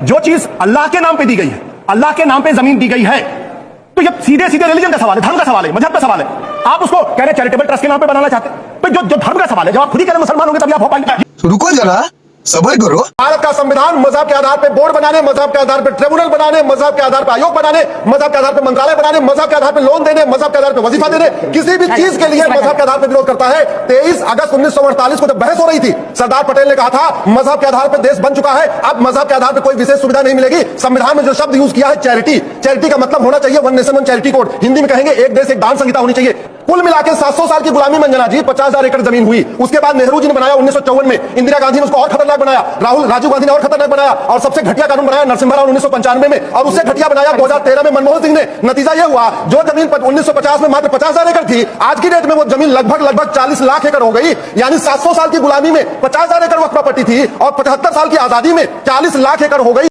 जो चीज अल्लाह के नाम पे दी गई है, अल्लाह के नाम पे जमीन दी गई है, तो ये सीधे सीधे रिलीजन का सवाल है, धर्म का सवाल है, मजहब का सवाल है। आप उसको कह रहे चैरिटेबल ट्रस्ट के नाम पे बनाना चाहते हैं, तो जो धर्म का सवाल है, जब आप खुद ही कह रहे मुसलमान होंगे तभी आप हो पाएंगे। तो रुको जरा, सब्र करो। भारत का संविधान मजहब के आधार पे बोर्ड बनाने, मजहब के आधार पे ट्रिब्यूनल बनाने, मजहब के आधार पे आयोग बनाने, मजहब के आधार पे मंत्रालय बनाने, मजहब के आधार पे लोन देने, मजहब के आधार पे वजीफा देने, किसी भी चीज के लिए मजहब के आधार पे विरोध करता है। 23 अगस्त 1948 को जब बहस हो रही थी, सरदार पटेल ने कहा था मजहब के आधार पर देश बन चुका है, अब मजहब के आधार पर कोई विशेष सुविधा नहीं मिलेगी। संविधान में जो शब्द यूज किया है चैरिटी, चैरिटी का मतलब होना चाहिए one nation one charity code, Hindi में कहेंगे एक देश एक दान संहिता होनी चाहिए। कुल मिलाकर 700 साल की गुलामी मंजना जी, 50,000 एकड़ जमीन हुई। उसके बाद नेहरू जी ने बनाया 1954 में, इंदिरा गांधी ने उसको और खतरनाक बनाया, राजीव गांधी ने और खतरनाक बनाया, और सबसे घटिया कानून बनाया नरसिम्हा राव 1995 में, और उससे घटिया बनाया 2013 में मनमोहन सिंह ने। नतीजा यह हुआ, जो जमीन 1950 में मात्र 50,000 एकड़ थी, आज की डेट में वो जमीन लगभग 40 लाख एकड़ हो गई। यानी 700 साल की गुलामी में 50,000 एकड़ वक्फ प्रॉपर्टी थी, और 75 साल की आजादी में 40 लाख एकड़ हो गई।